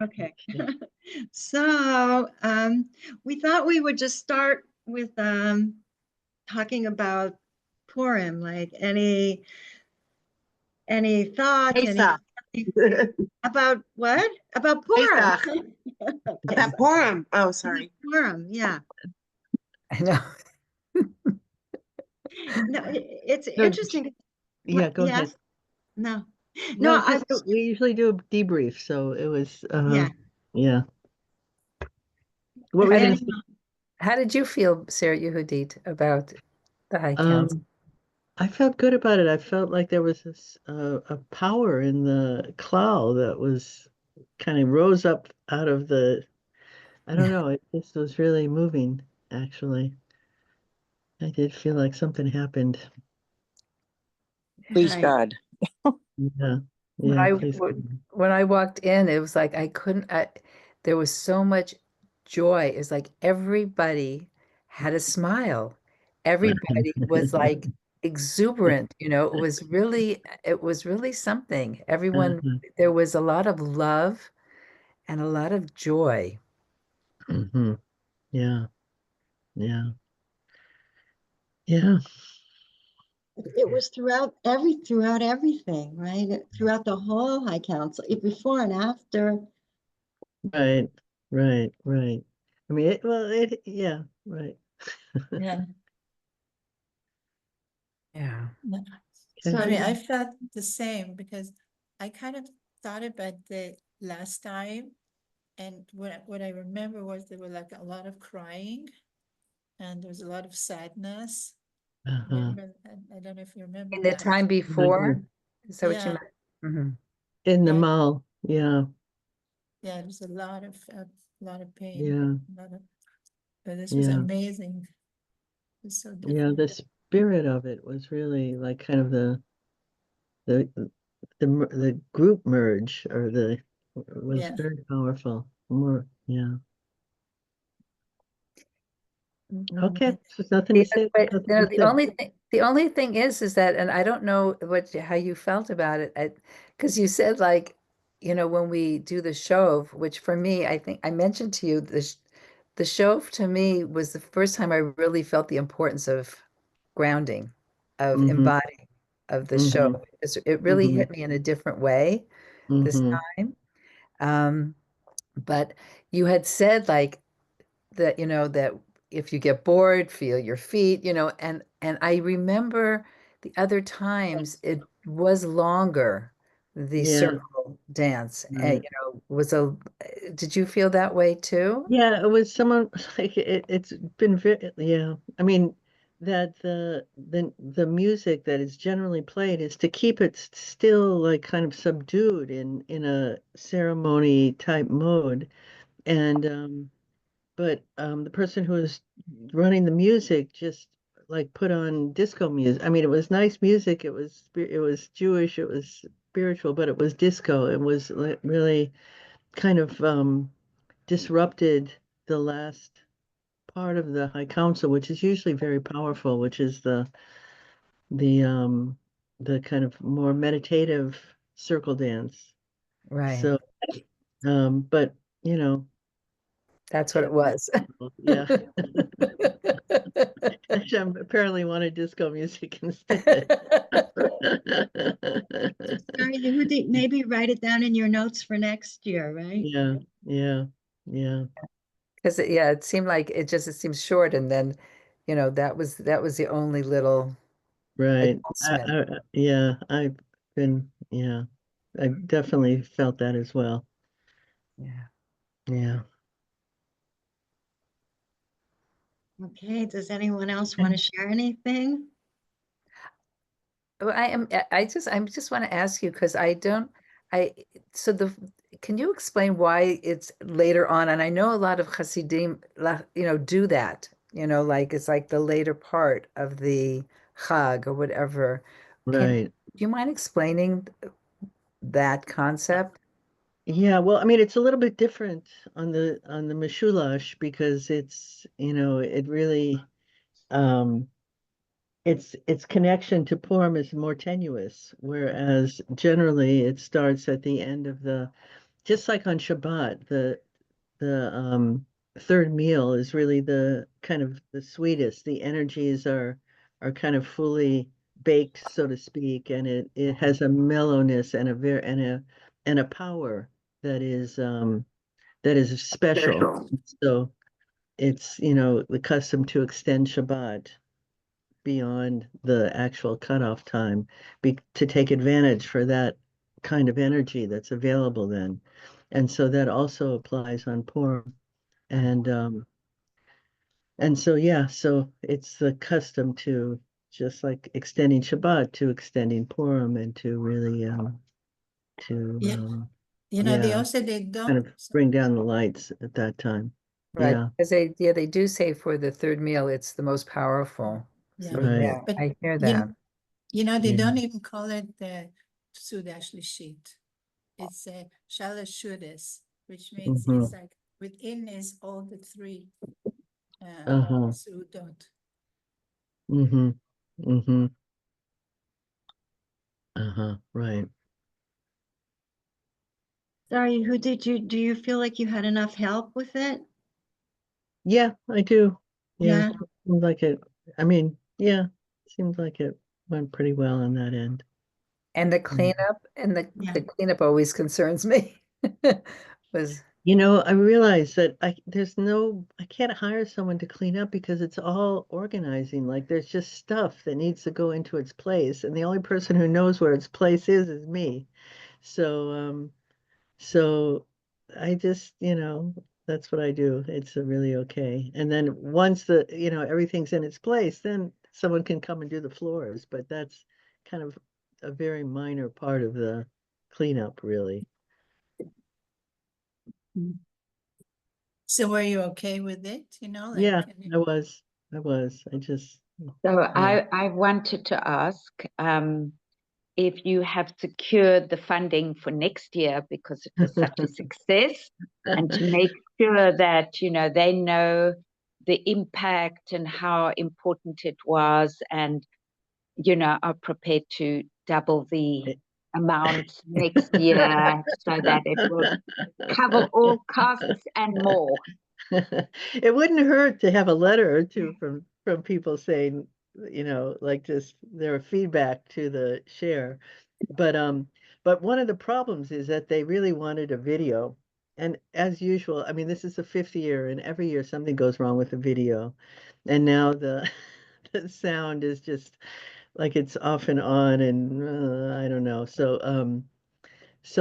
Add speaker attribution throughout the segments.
Speaker 1: Okay. So we thought we would just start with talking about Purim, like any thoughts,
Speaker 2: Pesach.
Speaker 1: about what? About Purim.
Speaker 2: Pesach.
Speaker 1: Pesach.
Speaker 2: About Purim. Oh, sorry.
Speaker 1: Purim, yeah.
Speaker 3: I know.
Speaker 1: No, it's
Speaker 4: No,
Speaker 1: interesting.
Speaker 4: yeah, go ahead.
Speaker 1: Yes? No. No,
Speaker 4: No,
Speaker 1: I
Speaker 4: just
Speaker 1: was,
Speaker 4: we usually do a debrief, so it was
Speaker 1: yeah.
Speaker 4: yeah. What were you gonna say?
Speaker 3: How did you feel, Sarah Yehudit, about the High Council?
Speaker 4: I felt good about it. I felt like there was this a power in the cloud that was kind of rose up out of the, I don't know, it just was really moving, actually. I did feel like something happened.
Speaker 2: Please
Speaker 1: Right.
Speaker 2: God.
Speaker 4: Yeah,
Speaker 3: When
Speaker 4: yeah, please.
Speaker 3: when I walked in, it was like there was so much joy. It's like everybody had a smile. Everybody was like exuberant, it was really something. Everyone,
Speaker 4: Uh-huh.
Speaker 3: there was a lot of love and a lot of joy.
Speaker 4: Hmm. Yeah, yeah, yeah,
Speaker 1: It was throughout everything, right? Throughout the whole High Council, before and after.
Speaker 4: right, right. I mean, yeah, right.
Speaker 5: Yeah.
Speaker 3: Yeah.
Speaker 1: So
Speaker 5: I mean, I felt the same because I kind of thought about the last time, and what I remember was there were like a lot of crying, and there was a lot of sadness.
Speaker 4: Uh-huh.
Speaker 5: Remember, I don't know if you remember
Speaker 3: In the
Speaker 5: that.
Speaker 3: time before, is that what you
Speaker 5: Yeah,
Speaker 3: meant? Hmm.
Speaker 4: In the
Speaker 5: yeah,
Speaker 4: mall, yeah,
Speaker 5: yeah. There was a lot of pain,
Speaker 4: yeah,
Speaker 5: a lot of, but this was
Speaker 4: yeah.
Speaker 5: amazing. It was so
Speaker 4: Yeah,
Speaker 5: different.
Speaker 4: the spirit of it was really like kind of the the group merge or the was
Speaker 5: Yeah.
Speaker 4: very powerful. More, yeah. Okay,
Speaker 5: Mhm.
Speaker 4: so there's nothing to
Speaker 3: The,
Speaker 4: say.
Speaker 3: but
Speaker 4: Nothing to say.
Speaker 3: the only thing is that, and I don't know how you felt about it, because you said like, when we do the shove, which for me, I think I mentioned to you the shove to me was the first time I really felt the importance of grounding, of
Speaker 4: Mm-hmm.
Speaker 3: embodying, of the
Speaker 4: Mm-hmm.
Speaker 3: shove. It really
Speaker 4: Mm-hmm.
Speaker 3: hit me in a different way this
Speaker 4: Mm-hmm.
Speaker 3: time. Um, but you had said like that that if you get bored, feel your feet, and I remember the other times it was longer, the
Speaker 4: Yeah,
Speaker 3: circle dance,
Speaker 4: right.
Speaker 3: was a did you feel that way too?
Speaker 4: Yeah, it was someone like it's been very, yeah. I mean that the music that is generally played is to keep it still like kind of subdued in a ceremony type mode. And but the person who was running the music just like put on disco music. I mean, it was nice music. It was Jewish. It was spiritual, but it was disco. It was like really kind of disrupted the last part of the High Council, which is usually very powerful, which is the um the kind of more meditative circle dance.
Speaker 3: Right.
Speaker 4: So but you know,
Speaker 3: That's what it was.
Speaker 4: yeah. Hashem apparently wanted disco music instead.
Speaker 1: sorry, who did maybe write it down in your notes for next year, right?
Speaker 4: Yeah, yeah, yeah,
Speaker 3: Because it seemed like it seems short, and then that was the only little
Speaker 4: right.
Speaker 3: adjustment.
Speaker 4: Yeah, I've been, yeah, I definitely felt that as well.
Speaker 3: Yeah.
Speaker 4: Yeah.
Speaker 1: Okay, does anyone else want to share anything?
Speaker 3: Well, I just want to ask you because I don't, I, so can you explain why it's later on? And I know a lot of Hasidim, do that, like it's like the later part of the Chag or whatever.
Speaker 4: Right.
Speaker 3: Do you mind explaining that concept?
Speaker 4: Yeah, well, I mean, it's a little bit different on the Mishulash because it's, it really its connection to Purim is more tenuous, whereas generally it starts at the end of the just like on Shabbat, the third meal is really the kind of the sweetest. The energies are kind of fully baked, so to speak, and it has a mellowness and a very and a power that is special. So it's, accustomed to extend Shabbat beyond the actual cutoff time to take advantage for that kind of energy that's available then. And so that also applies on Purim. And so yeah, so it's the custom to just like extending Shabbat to extending Purim and to really to
Speaker 5: Yeah. They
Speaker 4: yeah,
Speaker 5: also, they
Speaker 4: kind
Speaker 5: don't,
Speaker 4: of bring down the lights at that time.
Speaker 3: Right.
Speaker 4: Yeah,
Speaker 3: Because they do say for the third meal, it's the most powerful.
Speaker 5: yeah.
Speaker 3: So
Speaker 4: right.
Speaker 3: yeah,
Speaker 5: But
Speaker 3: I hear
Speaker 5: you,
Speaker 3: that.
Speaker 5: they
Speaker 4: Yeah.
Speaker 5: don't even call it the Sudash Lishit. It's a Shalosh Shudas, which means
Speaker 4: Mhm.
Speaker 5: it's like within is all the three
Speaker 4: Uh-huh.
Speaker 5: Sudot.
Speaker 4: Mm-hmm. Mm-hmm. Uh-huh. Right.
Speaker 1: Sorry, do you feel like you had enough help with it?
Speaker 4: Yeah, I do. Yeah,
Speaker 1: Yeah.
Speaker 4: seems like it. I mean, yeah, seems like it went pretty well on that end.
Speaker 3: And the
Speaker 4: Mm.
Speaker 3: cleanup and
Speaker 5: Yeah.
Speaker 3: the cleanup always concerns me. Was
Speaker 4: I realize that I can't hire someone to clean up because it's all organizing. Like there's just stuff that needs to go into its place, and the only person who knows where its place is me. So, so I just, that's what I do. It's really okay. And then once everything's in its place, then someone can come and do the floors, but that's kind of a very minor part of the cleanup, really.
Speaker 5: So were you okay with it?
Speaker 4: Yeah,
Speaker 5: Like,
Speaker 4: I was. I just,
Speaker 6: So
Speaker 4: yeah.
Speaker 6: I wanted to ask if you have secured the funding for next year because it was such a success, and to make sure that, they know the impact and how important it was, and, are prepared to double the amount next year so that it will cover all costs and more.
Speaker 4: It wouldn't hurt to have a letter or two from people saying, like just their feedback to the share. But one of the problems is that they really wanted a video. And as usual, I mean, this is the fifth year, and every year something goes wrong with the video. And now the the sound is just like it's off and on, and I don't know. So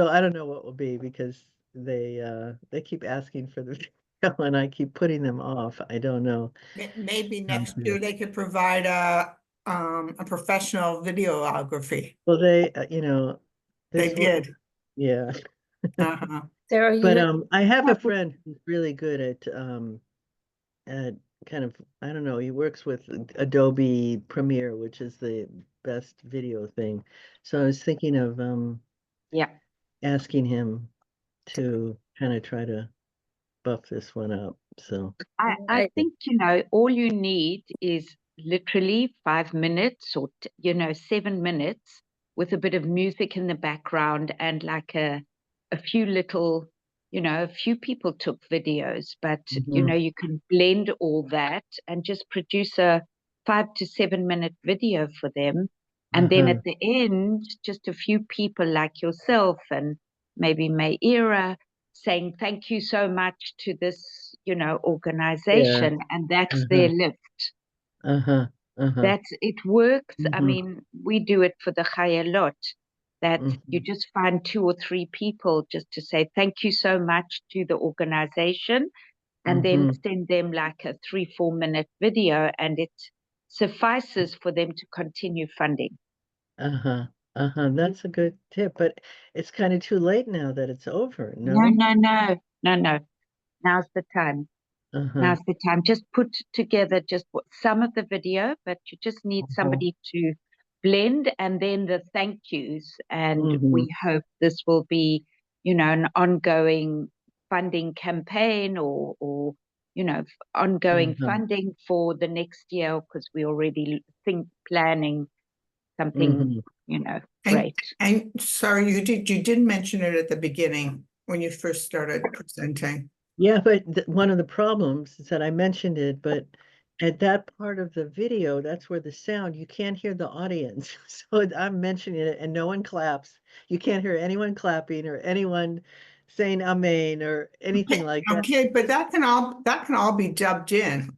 Speaker 4: I don't know what will be because they keep asking for the video and I keep putting them off. I don't know.
Speaker 2: Maybe next
Speaker 4: to-
Speaker 2: year they could provide a professional videography.
Speaker 4: Well,
Speaker 2: They
Speaker 4: this will,
Speaker 2: did.
Speaker 4: yeah.
Speaker 2: Uh-huh.
Speaker 3: Sarah,
Speaker 4: But
Speaker 3: you
Speaker 4: I have a friend who's really good at kind of, I don't know, he works with Adobe Premiere, which is the best video thing. So I was thinking of
Speaker 6: Yeah.
Speaker 4: asking him to kind of try to buff this one up. So
Speaker 6: I
Speaker 3: I-
Speaker 6: think, all you need is literally 5 minutes or, 7 minutes with a bit of music in the background and like a few little, a few people took videos, but,
Speaker 4: Mhm.
Speaker 6: you can blend all that and just produce a 5 to 7 minute video for them. And then
Speaker 4: Uh-huh.
Speaker 6: at the end, just a few people like yourself and maybe Mayra saying thank you so much to this,
Speaker 4: Yeah.
Speaker 6: organization, and that's
Speaker 4: Uh-huh.
Speaker 6: their lift.
Speaker 4: Uh-huh. Uh-huh.
Speaker 6: It works. I
Speaker 4: Mhm.
Speaker 6: mean, we do it for the Chayalot, that you
Speaker 4: Mhm.
Speaker 6: just find 2 or 3 people just to say thank you so much to the organization, and then
Speaker 4: Mhm.
Speaker 6: send them like a 3-4 minute video, and it suffices for them to continue funding.
Speaker 4: Uh-huh. Uh-huh. That's a good tip, but it's kind of too late now that it's over,
Speaker 6: No,
Speaker 4: no?
Speaker 6: no, no, no, no. Now's the time.
Speaker 4: Uh-huh.
Speaker 6: Now's the time. Just put together just some of the video, but you just need
Speaker 4: Uh-huh.
Speaker 6: somebody to blend, and then the thank yous. And we
Speaker 4: Mhm.
Speaker 6: hope this will be, an ongoing funding campaign, or ongoing
Speaker 4: Uh-huh.
Speaker 6: funding for the next year, because we already planning something,
Speaker 4: Mhm.
Speaker 6: great.
Speaker 2: And sorry, you did mention it at the beginning. when you first started presenting.
Speaker 4: Yeah, but one of the problems is that I mentioned it, but at that part of the video, that's where the sound, you can't hear the audience. So I'm mentioning it and no one claps. You can't hear anyone clapping or anyone saying amen or anything like that.
Speaker 2: Okay, but that can all be dubbed in.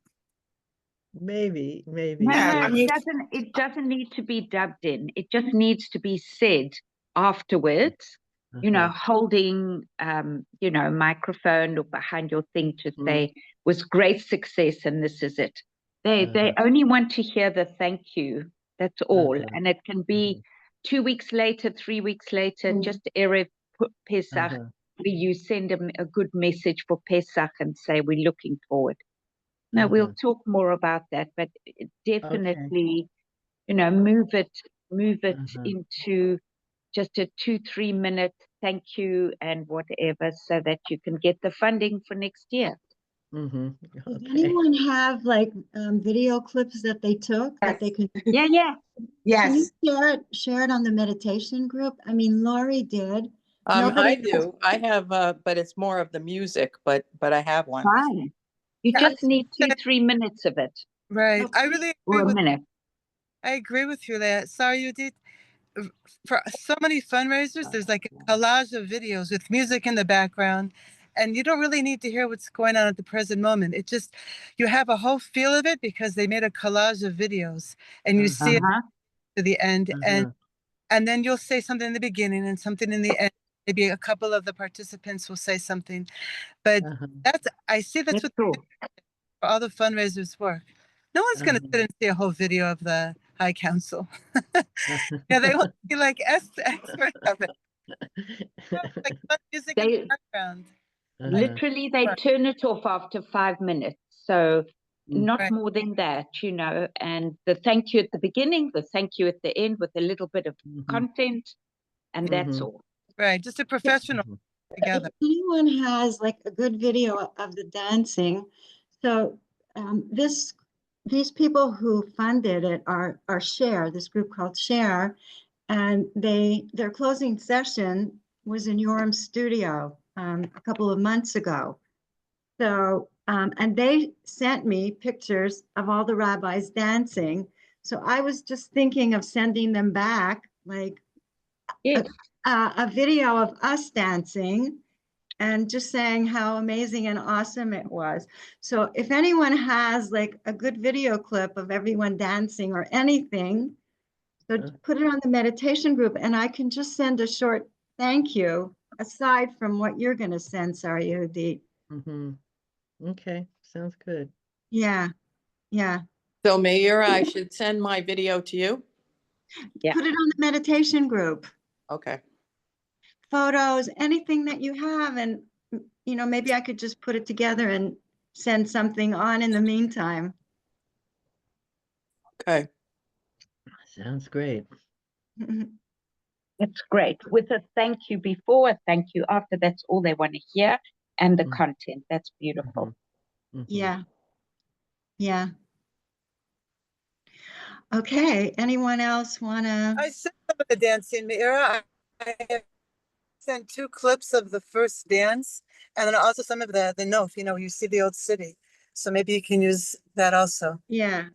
Speaker 4: Maybe,
Speaker 6: No,
Speaker 2: Yeah,
Speaker 6: no,
Speaker 2: I mean-
Speaker 6: it doesn't need to be dubbed in. It just needs to be said afterwards, holding, microphone or behind your thing to say was great success and this is it. They only want to hear the thank you. That's all. And it can be 2 weeks later, 3 weeks later, just Erev Pesach, where you send them a good message for Pesach and say, we're looking forward. No, we'll talk more about that, but definitely, move it into just a 2-3 minute thank you and whatever, so that you can get the funding for next year.
Speaker 1: Does
Speaker 4: Okay.
Speaker 1: anyone have like video clips that they took that they could?
Speaker 6: Yeah.
Speaker 1: Can
Speaker 2: Yes.
Speaker 1: you share it on the meditation group? I mean, Lori did.
Speaker 7: I
Speaker 1: Nobody-
Speaker 7: do. I have, but it's more of the music, but I have one.
Speaker 6: Fine. You just need 2-3 minutes of it,
Speaker 8: Right. I
Speaker 1: Okay.
Speaker 8: really
Speaker 6: or
Speaker 8: agree
Speaker 6: a minute.
Speaker 8: I agree with you there. Sorry, you did. For so many fundraisers, there's like a collage of videos with music in the background, and you don't really need to hear what's going on at the present moment. It just, you have a whole feel of it because they made a collage of videos, and you see it to the end, and then you'll say something in the beginning and something in the end. Maybe a couple of the participants will say something, but I see that's what
Speaker 6: Cool.
Speaker 8: all the fundraisers work. No one's going to sit and see a whole video of the High Council. Yeah, they want to be like experts of it. Like fun music in the background.
Speaker 6: Literally, they turn it off after 5 minutes. So not
Speaker 8: Right.
Speaker 6: more than that, and the thank you at the beginning, the thank you at the end with a little bit of content, and that's all.
Speaker 8: Right, just a professional together.
Speaker 1: If anyone has like a good video of the dancing, so these people who funded it are Share, this group called Share, and their closing session was in Yoram's studio a couple of months ago. So and they sent me pictures of all the rabbis dancing. So I was just thinking of sending them back like
Speaker 6: Yes.
Speaker 1: a video of us dancing and just saying how amazing and awesome it was. So if anyone has like a good video clip of everyone dancing or anything, so put it on the meditation group and I can just send a short thank you aside from what you're going to send, Sarah Yehudit.
Speaker 4: Okay, sounds good.
Speaker 1: Yeah.
Speaker 7: So Mayor, I should send my video to you?
Speaker 6: Yeah.
Speaker 1: Put it on the meditation group.
Speaker 7: Okay.
Speaker 1: Photos, anything that you have, and maybe I could just put it together and send something on in the meantime.
Speaker 7: Okay.
Speaker 4: Sounds great.
Speaker 6: That's great. With a thank you before, a thank you after, that's all they want to hear. And the content, that's beautiful.
Speaker 1: Yeah. Okay, anyone else want to?
Speaker 8: I sent some of the dancing, Mira. I sent 2 clips of the first dance, and then also some of the note, you see the old city. So maybe you can use that also.
Speaker 1: Yeah.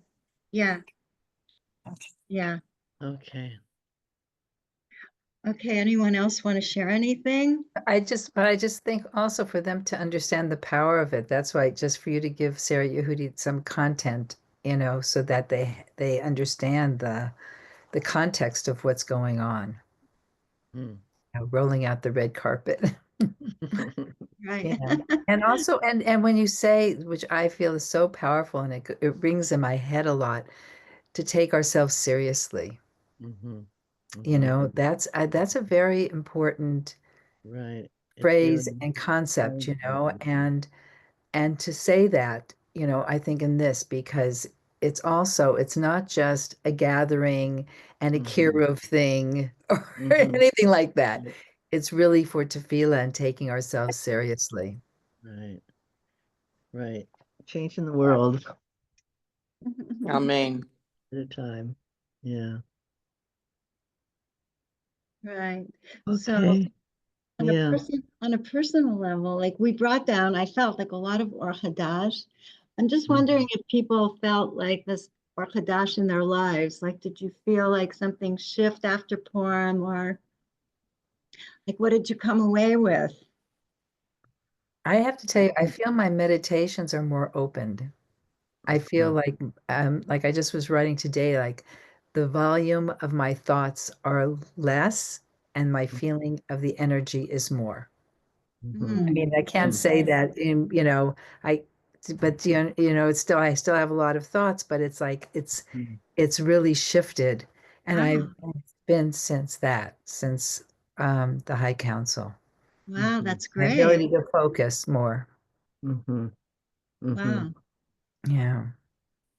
Speaker 1: Okay, anyone else want to share anything?
Speaker 3: I just think also for them to understand the power of it. That's why just for you to give Sarah Yehudit some content, so that they understand the context of what's going on. Rolling out the red carpet.
Speaker 1: Right.
Speaker 3: And also, and when you say, which I feel is so powerful, and it rings in my head a lot, to take ourselves seriously. That's a very important phrase and concept, and to say that, I think in this, because it's not just a gathering and a kiruv thing or anything like that. It's really for tefillah and taking ourselves seriously.
Speaker 4: Right. Changing the world
Speaker 7: Amen.
Speaker 4: at a time. Yeah.
Speaker 1: Right.
Speaker 4: Okay.
Speaker 1: So
Speaker 4: Yeah.
Speaker 1: On a personal level, like we brought down, I felt like a lot of Or Hadash. I'm just
Speaker 4: Mhm.
Speaker 1: wondering if people felt like this Or Hadash in their lives. Like, did you feel like something shift after Purim, or like what did you come away with?
Speaker 3: I have to tell you, I feel my meditations are more opened. I feel like I just was writing today, like the volume of my thoughts are less and my feeling of the energy is more. I mean, I can't
Speaker 1: That's
Speaker 3: say
Speaker 1: nice.
Speaker 3: that in, I, but it's still, I still have a lot of thoughts, but it's like, it's really shifted. And I've been since the High Council,
Speaker 1: Wow, that's
Speaker 3: my ability
Speaker 1: great.
Speaker 3: to focus more.
Speaker 4: Mhm. Mhm.
Speaker 1: Wow,
Speaker 3: Yeah.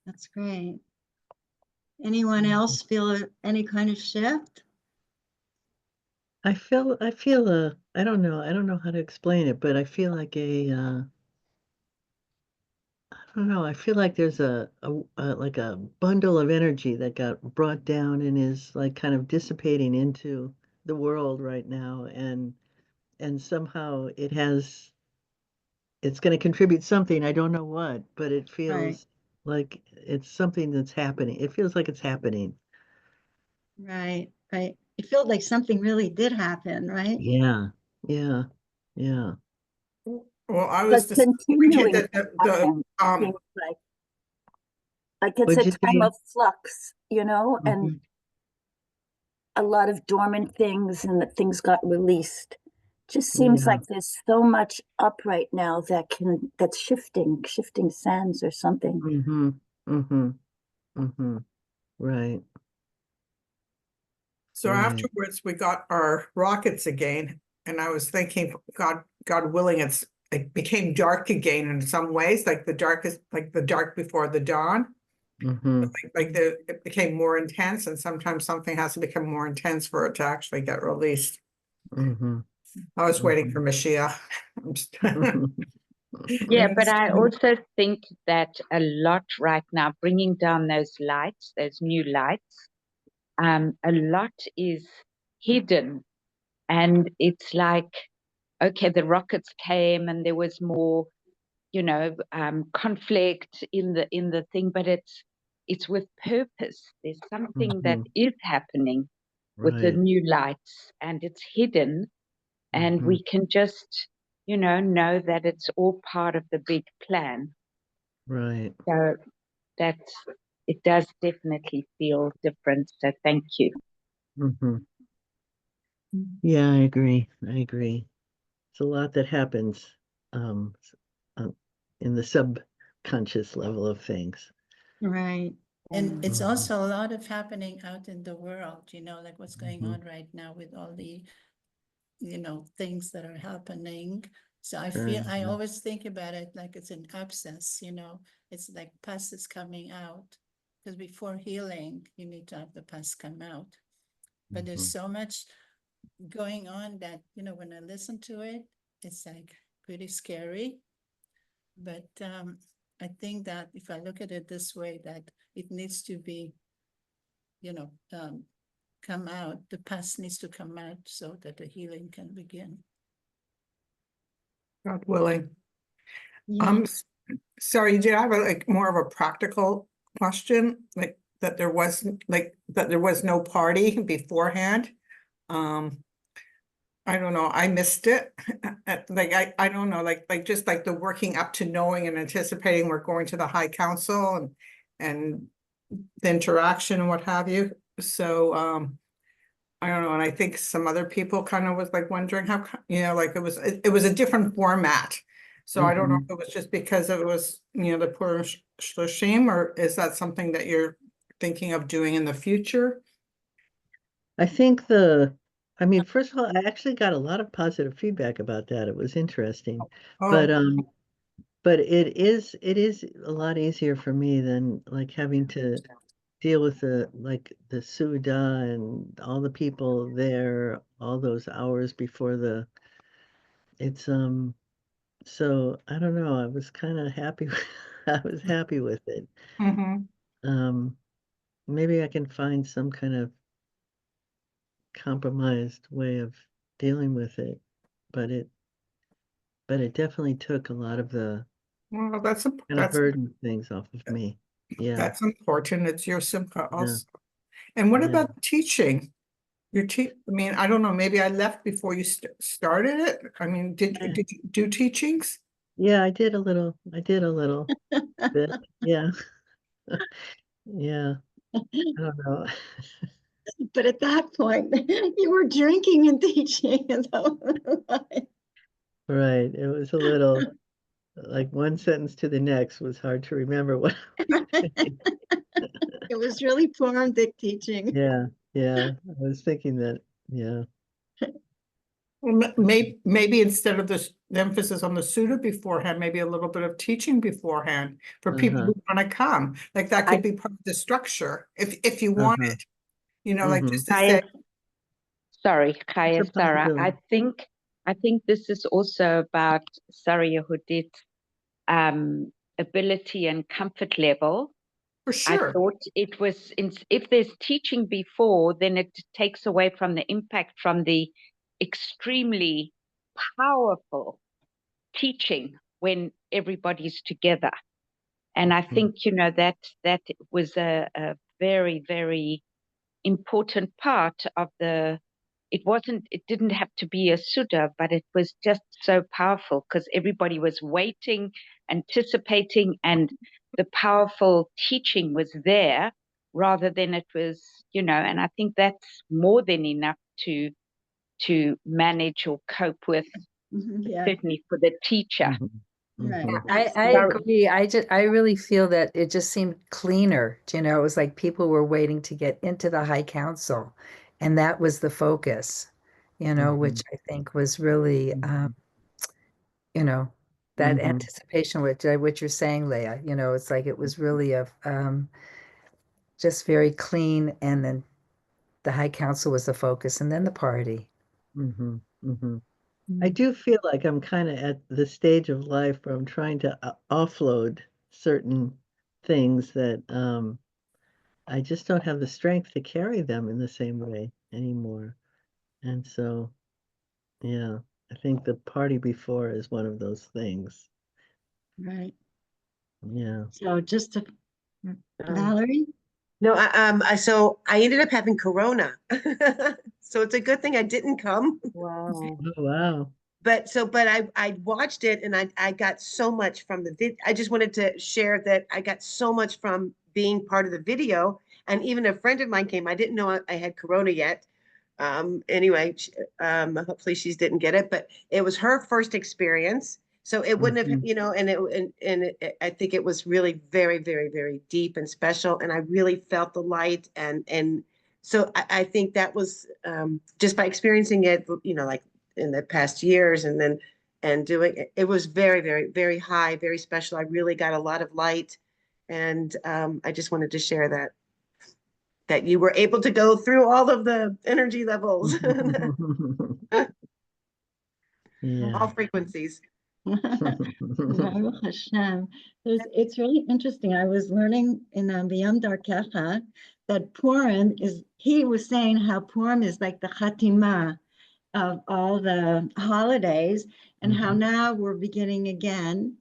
Speaker 1: that's great. Anyone else feel any kind of shift?
Speaker 4: I feel I don't know how to explain it, but I feel like I don't know, I feel like there's like a bundle of energy that got brought down and is like kind of dissipating into the world right now, and somehow it's going to contribute something. I don't know what, but it
Speaker 1: Right,
Speaker 4: feels like it's something that's happening. It feels like it's happening.
Speaker 1: right, right. It felt like something really did happen, right?
Speaker 4: Yeah. Yeah. Yeah.
Speaker 2: Well, I was
Speaker 9: But
Speaker 2: just thinking
Speaker 9: continuing
Speaker 2: that
Speaker 9: to happen, seems like it's
Speaker 4: What'd
Speaker 9: a
Speaker 4: you
Speaker 9: time
Speaker 4: say?
Speaker 9: of flux, and
Speaker 4: Mhm.
Speaker 9: a lot of dormant things and that things got released. Just seems
Speaker 4: Yeah.
Speaker 9: like there's so much up right now that's shifting sands or something.
Speaker 4: Mhm. Mhm. Mhm. Right.
Speaker 2: so
Speaker 4: Right.
Speaker 2: afterwards we got our rockets again, and I was thinking, God willing, it became dark again in some ways, like the dark before the dawn.
Speaker 4: Mhm.
Speaker 2: It became more intense, and sometimes something has to become more intense for it to actually get released.
Speaker 4: Mhm.
Speaker 2: I was waiting for
Speaker 4: Mhm.
Speaker 2: Mashiach. I'm just-
Speaker 6: Yeah, but
Speaker 2: It's-
Speaker 6: I also think that a lot right now, bringing down those lights, those new lights, a lot is hidden. And it's like, okay, the rockets came and there was more, conflict in the thing, but it's with purpose. There's something that
Speaker 4: Mhm.
Speaker 6: is happening with the
Speaker 4: Right.
Speaker 6: new lights, and it's hidden, and
Speaker 4: Mhm.
Speaker 6: we can just, know that it's all part of the big plan.
Speaker 4: Right.
Speaker 6: So that's it does definitely feel different. So thank you.
Speaker 4: Mhm. Yeah, I agree. I agree. It's a lot that happens um, in the subconscious level of things.
Speaker 1: Right.
Speaker 5: And it's
Speaker 4: Mhm.
Speaker 5: also a lot of happening out in the world, like what's going
Speaker 4: Mhm.
Speaker 5: on right now with all the, things that are happening. So
Speaker 4: Sure.
Speaker 5: I
Speaker 4: Yeah.
Speaker 5: always think about it like it's an abscess, it's like pus is coming out. Because before healing, you need to have the pus come out. But there's
Speaker 4: Mhm.
Speaker 5: so much going on that, when I listen to it, it's like pretty scary. But I think that if I look at it this way, that it needs to be, you know, um, come out, the past needs to come out so that the healing can begin.
Speaker 2: God willing.
Speaker 1: Yeah.
Speaker 2: Sorry, did I have more of a practical question? That there was no party beforehand? Um, I don't know, I missed it. I don't know, just like the working up to knowing and anticipating we're going to the High Council and the interaction and what have you. So, I don't know, and I think some other people kind of was like wondering how, like it was a different format. So I don't know if it was just because it was, the Purim Shloshim, or is that something that you're thinking of doing in the future?
Speaker 4: I think first of all, I actually got a lot of positive feedback about that. It was interesting. But
Speaker 2: Oh,
Speaker 4: but it is a lot easier for me than like having to deal with the Suda and all the people there, all those hours before it's so I don't know, I was kind of happy I was happy with it.
Speaker 2: mhm.
Speaker 4: Um Maybe I can find some kind of compromised way of dealing with it. but it definitely took a lot of the
Speaker 2: Well,
Speaker 4: kind of burden things off of me. Yeah,
Speaker 2: that's important. It's your simcha
Speaker 4: Yeah.
Speaker 2: also. And what
Speaker 4: Yeah.
Speaker 2: about teaching? I mean, I don't know, maybe I left before you started it. I mean, did
Speaker 4: Yeah.
Speaker 2: you do teachings?
Speaker 4: Yeah, I did a little bit. Yeah. Yeah. I don't know.
Speaker 1: But at that point, you were drinking and teaching.
Speaker 4: Right. It was a little like one sentence to the next was hard to remember what.
Speaker 1: It was really Purim teaching.
Speaker 4: Yeah. Yeah. I was thinking that. Yeah.
Speaker 2: Well, maybe instead of the emphasis on the Suda beforehand, maybe a little bit of teaching beforehand for people
Speaker 4: Uh-huh.
Speaker 2: who want to come. Like that could be part of the structure if you want
Speaker 4: Uh-huh.
Speaker 2: it. You know, like
Speaker 4: Mhm.
Speaker 2: just to say,
Speaker 6: Sorry,
Speaker 4: It's
Speaker 6: Kaya
Speaker 4: a
Speaker 6: Sarah.
Speaker 4: possibility.
Speaker 6: I think this is also about Sarah Yehudit's ability and comfort level.
Speaker 2: for
Speaker 6: I
Speaker 2: sure.
Speaker 6: thought it was, if there's teaching before, then it takes away from the impact from the extremely powerful teaching when everybody's together. And I think, that was a very, very important part of it didn't have to be a Sutta, but it was just so powerful because everybody was waiting, anticipating, and the powerful teaching was there rather than it was, and I think that's more than enough to manage or cope with,
Speaker 1: Yeah,
Speaker 6: certainly for the teacher.
Speaker 4: Mhm.
Speaker 1: right.
Speaker 4: Mhm.
Speaker 3: I agree. I really feel that it just seemed cleaner. It was like people were waiting to get into the high council, and that was the focus, which I think was really, that
Speaker 4: Mhm.
Speaker 3: anticipation, which you're saying, Leah. It's like it was really just very clean, and then the high council was the focus, and then the party.
Speaker 4: Mhm. Mhm. I do feel like I'm kind of at the stage of life where I'm trying to offload certain things that I just don't have the strength to carry them in the same way anymore. And so, yeah, I think the party before is one of those things.
Speaker 1: Right.
Speaker 4: Yeah.
Speaker 1: So just to,
Speaker 10: Um,
Speaker 1: Valerie?
Speaker 10: No, so I ended up having corona. So it's a good thing I didn't come.
Speaker 6: Wow.
Speaker 4: Oh, wow.
Speaker 10: But I watched it and I got so much from the vid. I just wanted to share that I got so much from being part of the video. And even a friend of mine came. I didn't know I had corona yet. Anyway, hopefully she didn't get it, but it was her first experience. So it wouldn't have,
Speaker 4: Mhm.
Speaker 10: I think it was really very, very, very deep and special. And I really felt the light. And so I think that was just by experiencing it, like in the past years and doing it, it was very, very, very high, very special. I really got a lot of light. And I just wanted to share that you were able to go through all of the energy levels,
Speaker 4: Yeah.
Speaker 10: all frequencies.
Speaker 1: Baruch Hashem. It's really interesting. I was learning in the Yom Darkecha that Purim he was saying how Purim is like the Chatima of all the holidays, and how now we're beginning again.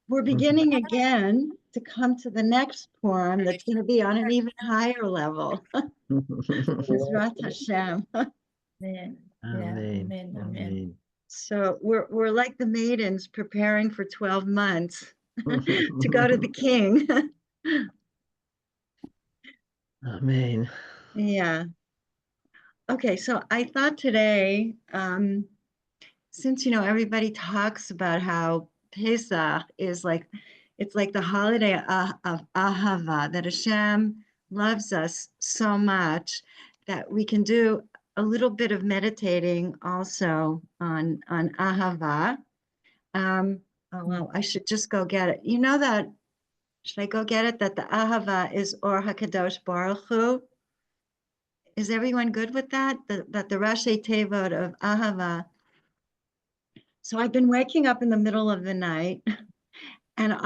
Speaker 1: We're beginning again to come to the next Purim that's going to be on an even higher level. Bezrat Hashem.
Speaker 5: Amen. Yeah,
Speaker 4: Amen.
Speaker 5: amen, amen.
Speaker 4: Amen.
Speaker 1: So we're like the maidens preparing for 12 months to go to the king.
Speaker 4: Amen.
Speaker 1: Yeah. Okay, so I thought today, since everybody talks about how Pesach is like, it's like the holiday of Ahava, that Hashem loves us so much that we can do a little bit of meditating also on Ahava. Oh, well, I should just go get it. You know that, should I go get it? That the Ahava is Or HaKadosh Baruch Hu. Is everyone good with that? That the Rashi Tevot of Ahava. So I've been waking up in the middle of the night and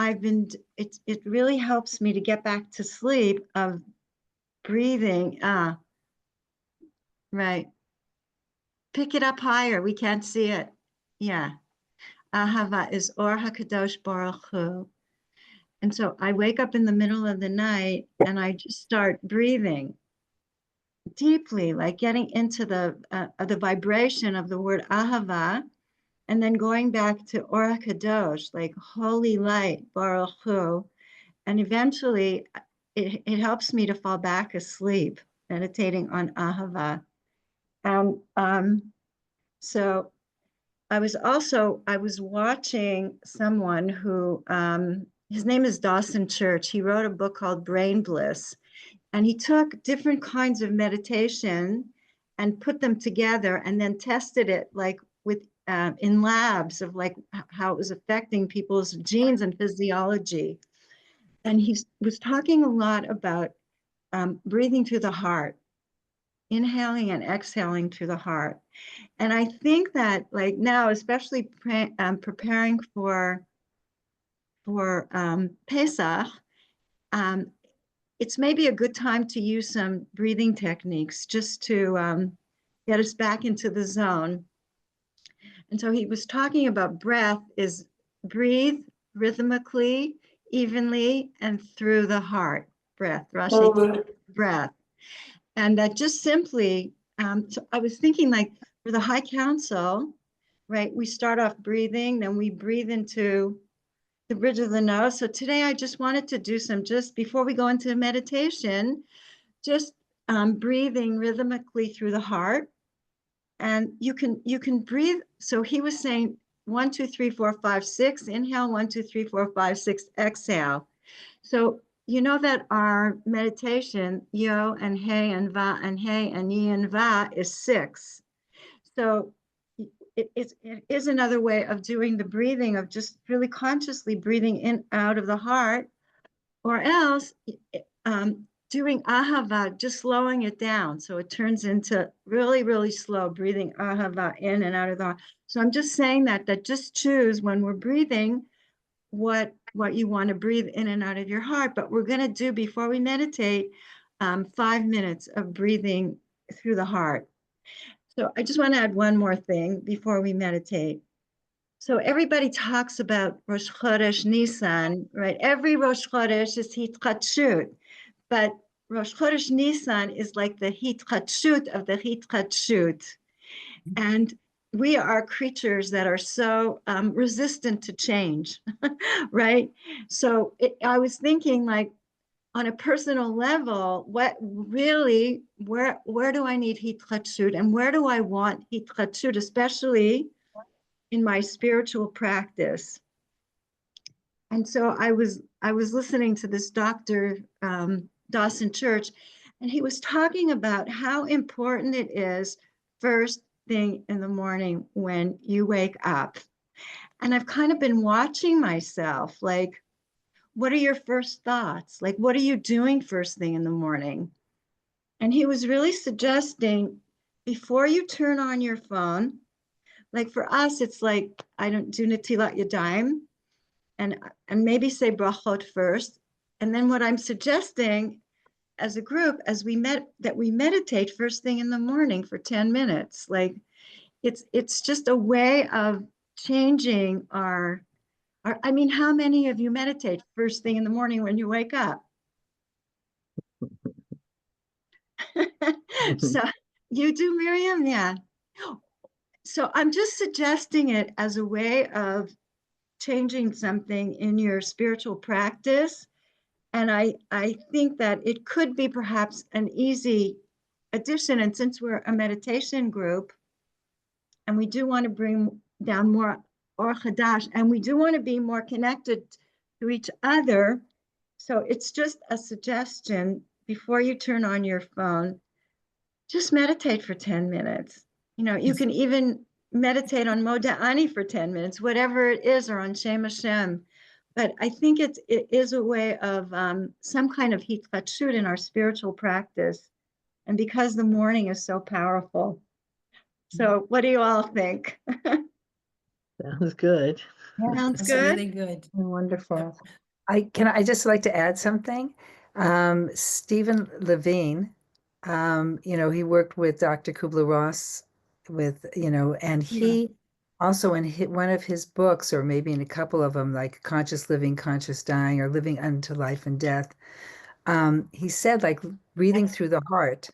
Speaker 1: it really helps me to get back to sleep of breathing. Right. Pick it up higher. We can't see it. Yeah. Ahava is Or HaKadosh Baruch Hu. And so I wake up in the middle of the night and I just start breathing deeply, like getting into the vibration of the word Ahava, and then going back to Or HaKadosh, like holy light, Baruch Hu. And eventually it helps me to fall back asleep, meditating on Ahava. And so I was watching someone who, his name is Dawson Church. He wrote a book called Brain Bliss, and he took different kinds of meditation and put them together and then tested it like with in labs of like how it was affecting people's genes and physiology. And he was talking a lot about breathing through the heart, inhaling and exhaling through the heart. And I think that like now, especially preparing for Pesach, um, it's maybe a good time to use some breathing techniques just to get us back into the zone. And so he was talking about breath is breathe rhythmically, evenly, and through the heart. Breath, Rashi, breath. And that just simply, so I was thinking like for the High Council, right, we start off breathing, then we breathe into the bridge of the nose. So today I just wanted to do some, just before we go into meditation, just breathing rhythmically through the heart. And you can breathe. So he was saying 1, 2, 3, 4, 5, 6, inhale, 1, 2, 3, 4, 5, 6, exhale. So you know that our meditation, yo and hey and va and hey and yi and va is 6. So it is another way of doing the breathing, of just really consciously breathing in out of the heart, or else doing ahava, just slowing it down. So it turns into really, really slow breathing ahava in and out of the heart. So I'm just saying that just choose when we're breathing what you want to breathe in and out of your heart. But we're going to do, before we meditate, 5 minutes of breathing through the heart. So I just want to add one more thing before we meditate. So everybody talks about Rosh Chodesh Nisan, right? Every Rosh Chodesh is Hitchatshut, but Rosh Chodesh Nisan is like the Hitchatshut of the Hitchatshut. And we are creatures that are so resistant to change, right? So I was thinking, like, on a personal level, what really, where do I need hitchatshut, and where do I want hitchatshut, especially in my spiritual practice? And so I was listening to this Dr. Dawson Church, and he was talking about how important it is first thing in the morning when you wake up. And I've kind of been watching myself, like, what are your first thoughts? Like, what are you doing first thing in the morning? And he was really suggesting, before you turn on your phone, like for us, it's like, I don't do Natilat Yadayim, and maybe say brachot first. And then what I'm suggesting as a group, as we meditate first thing in the morning for 10 minutes. Like it's just a way of changing our, I mean, how many of you meditate first thing in the morning when you wake up? So you do, Miriam? Yeah. So I'm just suggesting it as a way of changing something in your spiritual practice. And I think that it could be perhaps an easy addition. And since we're a meditation group, and we do want to bring down more Or Hadash, and we do want to be more connected to each other. So it's just a suggestion, before you turn on your phone, just meditate for 10 minutes. You know, you can even meditate on Moda Ani for 10 minutes, whatever it is, or on Shem Hashem. But I think it is a way of some kind of hitchatshut in our spiritual practice. And because the morning is so powerful. So what do you all think?
Speaker 4: Sounds good.
Speaker 1: Sounds
Speaker 5: It's
Speaker 1: good?
Speaker 5: really good.
Speaker 3: Wonderful. I just like to add something. Stephen Levine, he worked with Dr. Kubler-Ross and
Speaker 1: Yeah.
Speaker 3: also in one of his books, or maybe in a couple of them, like Conscious Living, Conscious Dying, or Living Unto Life and Death, he said like breathing through the heart,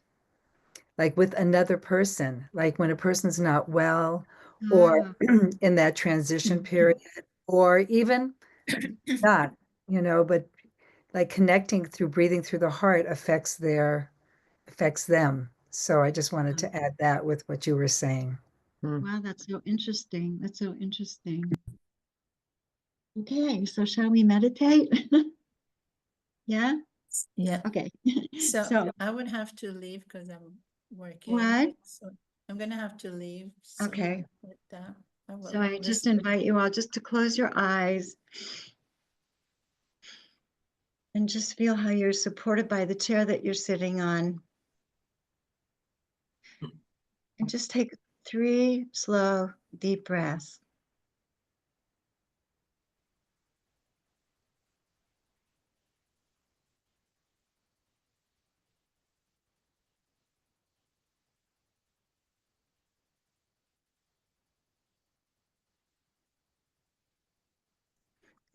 Speaker 3: like with another person, like when a person's not well, or in that transition period, or even not, but like connecting through breathing through the heart affects them. So I just wanted to add that with what you were saying.
Speaker 1: Wow, that's so interesting. That's so interesting. Okay, so shall we meditate? Yeah?
Speaker 5: Yeah.
Speaker 1: Okay.
Speaker 5: So
Speaker 1: So,
Speaker 5: I would have to leave because I'm working.
Speaker 1: what?
Speaker 5: So I'm gonna have to leave. So
Speaker 1: Okay.
Speaker 5: with that, I will
Speaker 1: So I just
Speaker 5: listen.
Speaker 1: invite you all just to close your eyes and just feel how you're supported by the chair that you're sitting on. And just take 3 slow, deep breaths.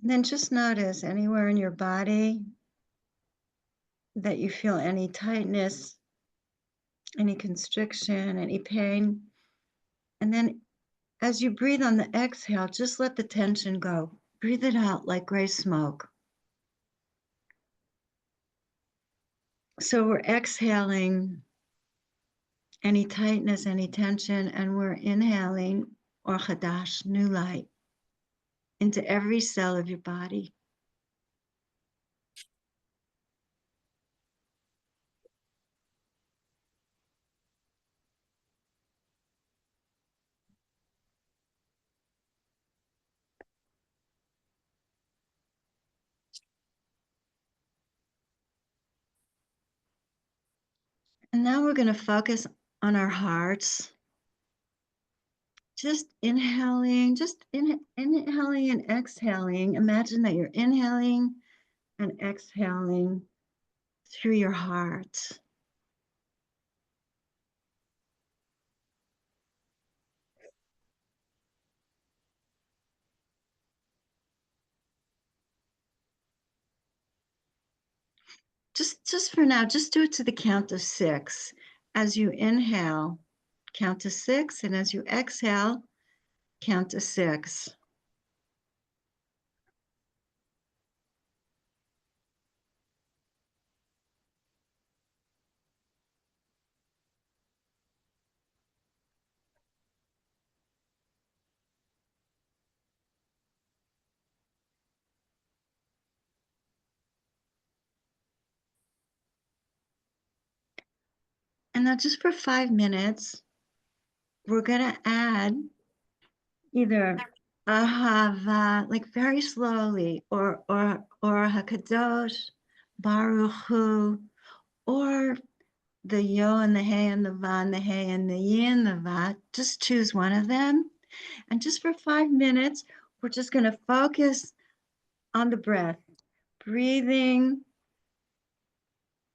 Speaker 1: And then just notice anywhere in your body that you feel any tightness, any constriction, any pain. And then as you breathe on the exhale, just let the tension go. Breathe it out like gray smoke. So we're exhaling any tightness, any tension, and we're inhaling or chadash, new light, into every cell of your body. And now we're going to focus on our hearts. Just inhaling, inhaling and exhaling. Imagine that you're inhaling and exhaling through your heart. Just for now, just do it to the count of 6. As you inhale, count to 6, and as you exhale, count to 6. And now just for 5 minutes, we're going to add either Ahava, like very slowly, or Hakadosh, Baruch Hu, or the Yo and the Hey and the Va and the Hey and the Yi and the Va. Just choose one of them. And just for 5 minutes, we're just going to focus on the breath, breathing,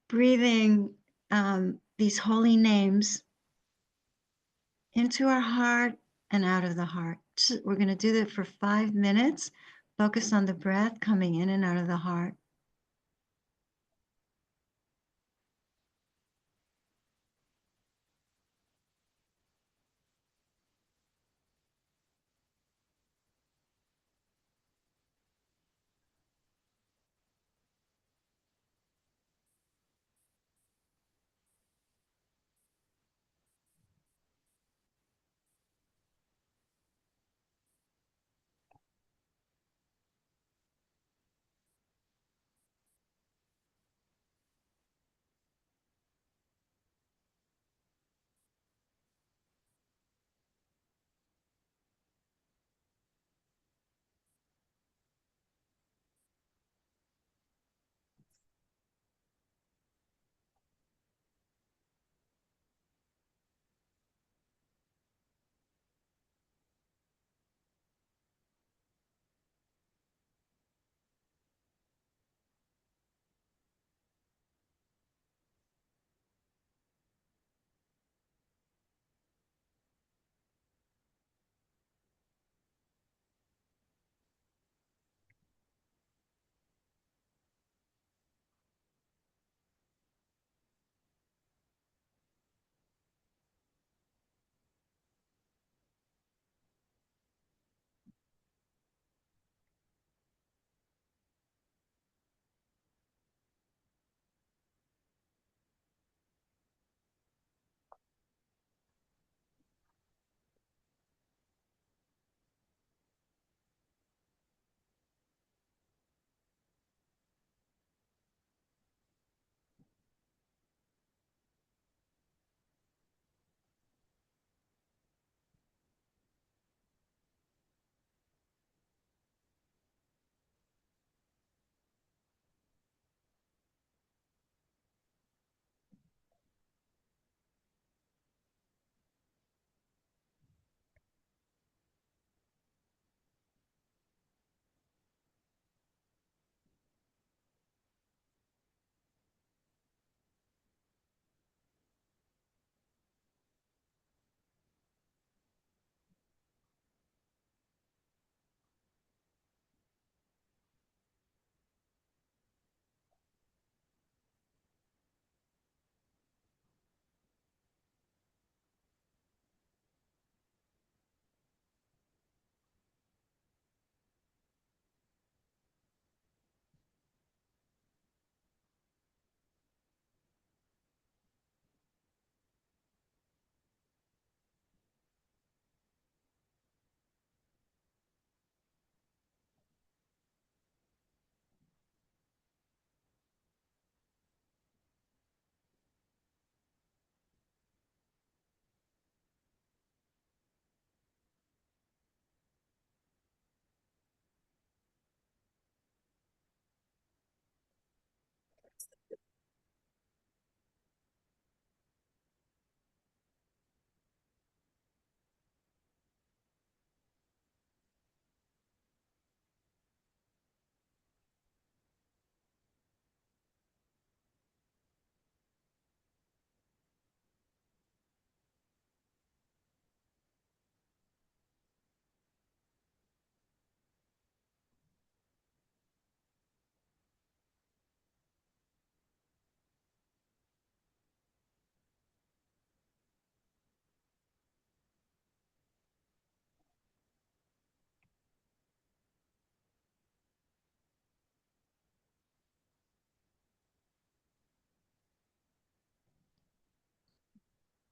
Speaker 1: breathing these holy names into our heart and out of the heart. We're going to do that for 5 minutes. Focus on the breath coming in and out of the heart.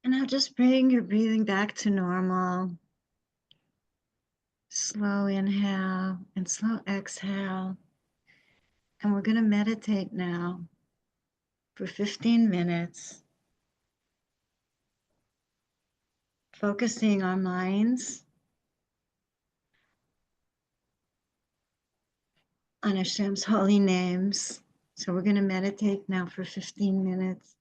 Speaker 1: And now just bring your breathing back to normal. Slow inhale and slow exhale. And we're going to meditate now for 15 minutes, focusing our minds on Hashem's holy names. So we're going to meditate now for 15 minutes.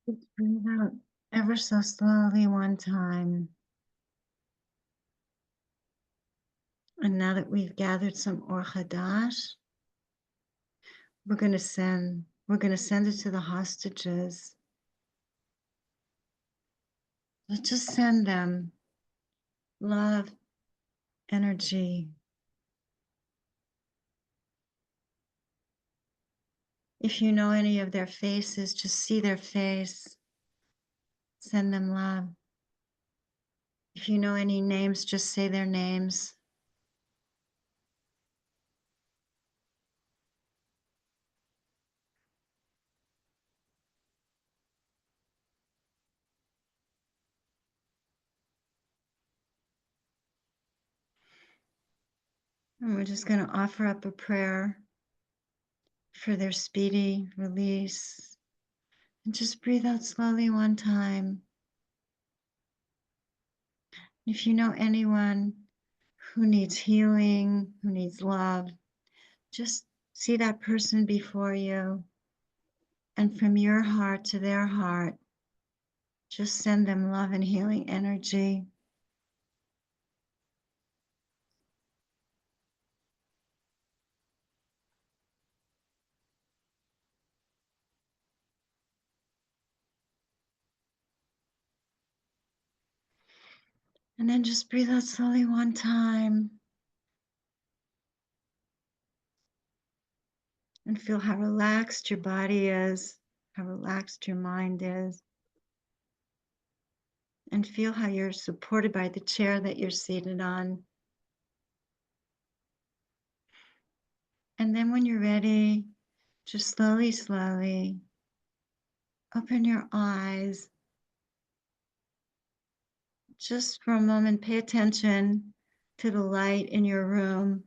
Speaker 1: Just breathe out ever so slowly one time. And now that we've gathered some Or Hadash, we're going to send it to the hostages. Let's just send them love, energy. If you know any of their faces, just see their face. Send them love. If you know any names, just say their names. And we're just going to offer up a prayer for their speedy release. And just breathe out slowly one time. If you know anyone who needs healing, who needs love, just see that person before you. And from your heart to their heart, just send them love and healing energy. And then just breathe out slowly one time. And feel how relaxed your body is, how relaxed your mind is. And feel how you're supported by the chair that you're seated on. And then when you're ready, just slowly, slowly open your eyes. Just for a moment, pay attention to the light in your room,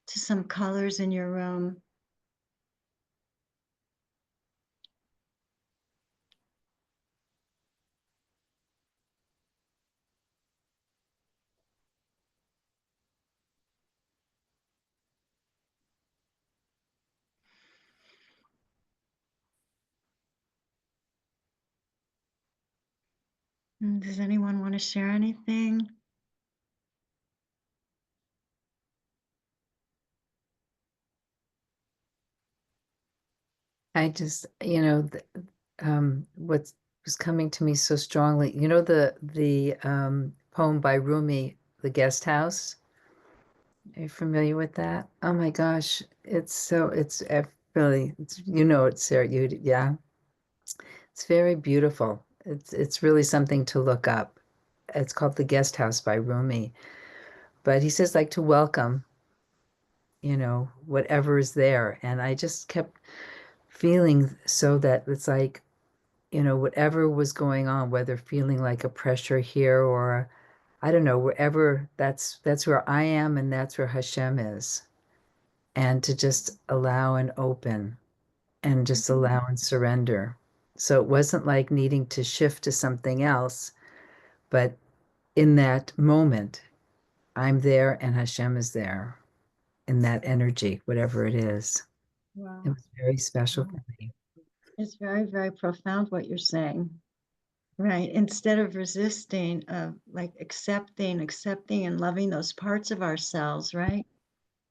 Speaker 1: to some colors in your room. And does anyone want to share anything?
Speaker 3: I just, what was coming to me so strongly, the poem by Rumi, The Guest House. Are you familiar with that? Oh my gosh, really, it's Sarah, yeah. It's very beautiful. It's really something to look up. It's called The Guest House by Rumi. But he says like to welcome, whatever is there. And I just kept feeling so that it's like, whatever was going on, whether feeling like a pressure here or I don't know, wherever that's where I am and that's where Hashem is. And to just allow and open and just allow and surrender. So it wasn't like needing to shift to something else, but in that moment, I'm there and Hashem is there in that energy, whatever it is.
Speaker 1: Wow.
Speaker 3: It was very special for me.
Speaker 1: It's very, very profound what you're saying. Right. Instead of resisting, like accepting and loving those parts of ourselves, right?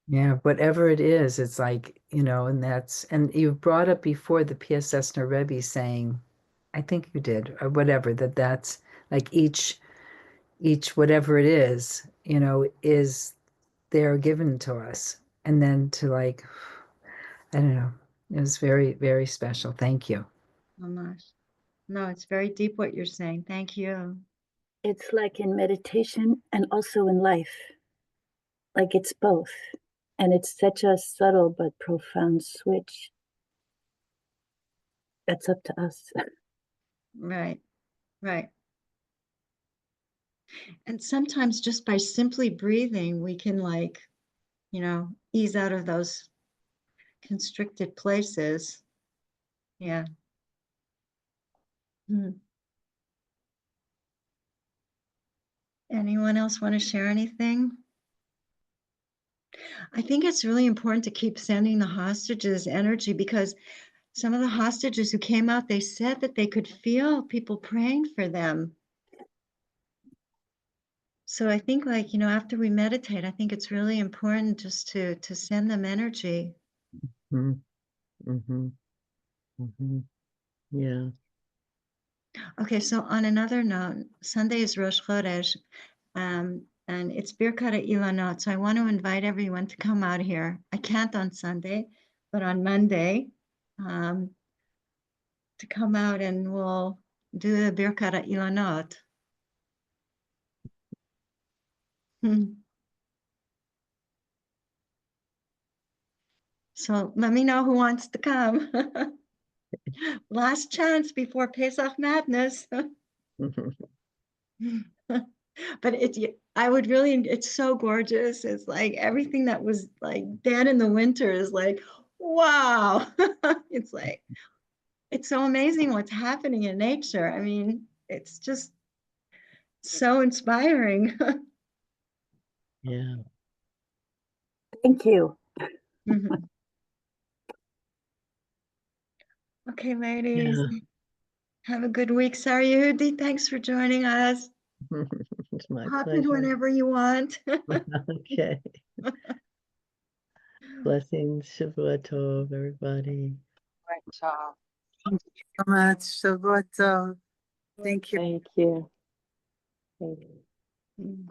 Speaker 3: Yeah, whatever it is, it's like, and you brought up before the PSS Rebbe saying, I think you did, or whatever, that's like each whatever it is there given to us. And then to like, I don't know, it was very, very special. Thank you.
Speaker 1: Oh my. No, it's very deep what you're saying. Thank you.
Speaker 9: It's like in meditation and also in life. Like it's both. And it's such a subtle but profound switch. That's up to us.
Speaker 1: Right. Right. And sometimes just by simply breathing, we can ease out of those constricted places. Yeah. Anyone else want to share anything? I think it's really important to keep sending the hostages energy because some of the hostages who came out, they said that they could feel people praying for them. So I think, like, you know, after we meditate, I think it's really important just to send them energy.
Speaker 4: Mm-hmm. Mm-hmm. Yeah.
Speaker 1: Okay, so on another note, Sunday is Rosh Chodesh, and it's Birkat Ilanot. So I want to invite everyone to come out here. I can't on Sunday, but on Monday, to come out and we'll do the Birkat Ilanot. So let me know who wants to come. Last chance before Pesach Madness. But I would really, it's so gorgeous. It's like everything that was like dead in the winter is like, wow. It's like, it's so amazing what's happening in nature. I mean, it's just so inspiring.
Speaker 4: Yeah.
Speaker 9: Thank you.
Speaker 1: Mhm. Okay, ladies,
Speaker 4: Yeah.
Speaker 1: have a good week. Sorry, Yehudi, thanks for joining us.
Speaker 4: It's my
Speaker 1: Hop in
Speaker 4: pleasure.
Speaker 1: whenever you want.
Speaker 4: Okay. Blessings, Shavua Tov, everybody.
Speaker 8: Thank you so much. Shavua tov. Thank you.
Speaker 6: Thank you. Thank you.
Speaker 1: Mm.